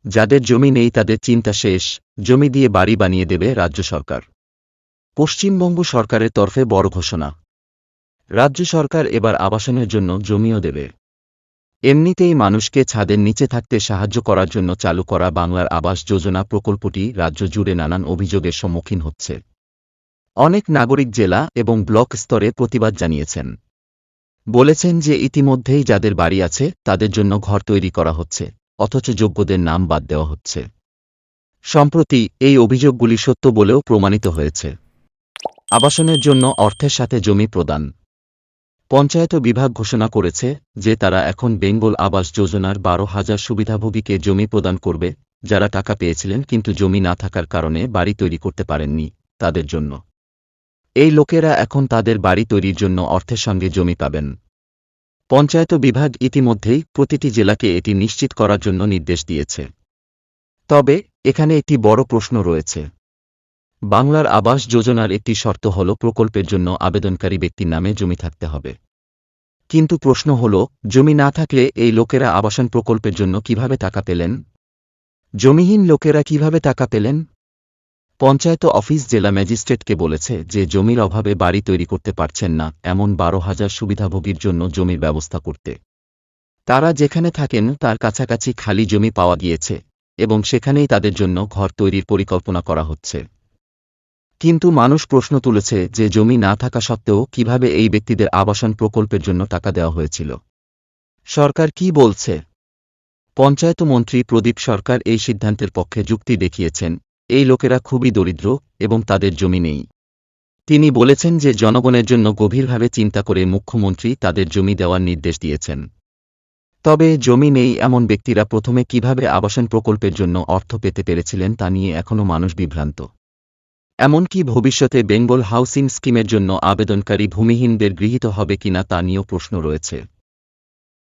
যাদের জমি নেই তাদের চিন্তা শেষ, জমি দিয়ে বাড়ি বানিয়ে দেবে রাজ্য সরকার। পশ্চিমবঙ্গ সরকারের তরফে বড় ঘোষণা, রাজ্য সরকার এবার আবাসনের জন্য জমিও দেবে। এমনিতেই মানুষকে ছাদের নিচে থাকতে সাহায্য করার জন্য চালু করা বাংলার আবাস যোজনা প্রকল্পটি রাজ্য জুড়ে নানান অভিযোগের সম্মুখীন হচ্ছে। অনেক নাগরিক জেলা এবং ব্লক স্তরে প্রতিবাদ জানিয়েছেন। বলেছেন যে ইতিমধ্যেই যাদের বাড়ি আছে তাদের জন্য ঘর তৈরি করা হচ্ছে, অথচ যোগ্যদের নাম বাদ দেওয়া হচ্ছে। সম্প্রতি এই অভিযোগগুলি সত্য বলেও প্রমাণিত হয়েছে। আবাসনের জন্য অর্থের সাথে জমি প্রদান, পঞ্চায়েত বিভাগ ঘোষণা করেছে যে তারা এখন বেঙ্গল আবাস যোজনার 12,000 সুবিধাভোগীকে জমি প্রদান করবে, যারা টাকা পেয়েছিলেন কিন্তু জমি না থাকার কারণে বাড়ি তৈরি করতে পারেননি তাদের জন্য। এই লোকেরা এখন তাদের বাড়ি তৈরির জন্য অর্থের সঙ্গে জমি পাবেন। পঞ্চায়েত বিভাগ ইতিমধ্যেই প্রতিটি জেলাকে এটি নিশ্চিত করার জন্য নির্দেশ দিয়েছে। তবে এখানে একটি বড় প্রশ্ন রয়েছে। বাংলার আবাস যোজনার একটি শর্ত হল প্রকল্পের জন্য আবেদনকারী ব্যক্তির নামে জমি থাকতে হবে। কিন্তু প্রশ্ন হল, জমি না থাকলে এই লোকেরা আবাসন প্রকল্পের জন্য কিভাবে টাকা পেলেন? জমিহীন লোকেরা কিভাবে টাকা পেলেন? পঞ্চায়েত অফিস জেলা ম্যাজিস্ট্রেটকে বলেছে যে জমির অভাবে বাড়ি তৈরি করতে পারছেন না এমন 12,000 সুবিধাভোগীর জন্য জমির ব্যবস্থা করতে। তারা যেখানে থাকেন তার কাছাকাছি খালি জমি পাওয়া গিয়েছে এবং সেখানেই তাদের জন্য ঘর তৈরির পরিকল্পনা করা হচ্ছে। কিন্তু মানুষ প্রশ্ন তুলেছে যে জমি না থাকা সত্ত্বেও কিভাবে এই ব্যক্তিদের আবাসন প্রকল্পের জন্য টাকা দেওয়া হয়েছিল। সরকার কি বলছে? পঞ্চায়েত মন্ত্রী প্রদীপ সরকার এই সিদ্ধান্তের পক্ষে যুক্তি দেখিয়েছেন, এই লোকেরা খুবই দরিদ্র এবং তাদের জমি নেই। তিনি বলেছেন যে জনগণের জন্য গভীরভাবে চিন্তা করে মুখ্যমন্ত্রী তাদের জমি দেওয়ার নির্দেশ দিয়েছেন। তবে জমি নেই এমন ব্যক্তিরা প্রথমে কিভাবে আবাসন প্রকল্পের জন্য অর্থ পেতে পেরেছিলেন তা নিয়ে এখনও মানুষ বিভ্রান্ত। এমনকি ভবিষ্যতে বেঙ্গল হাউসিং স্কিমের জন্য আবেদনকারী ভূমিহীনদের গৃহীত হবে কিনা তা নিয়েও প্রশ্ন রয়েছে।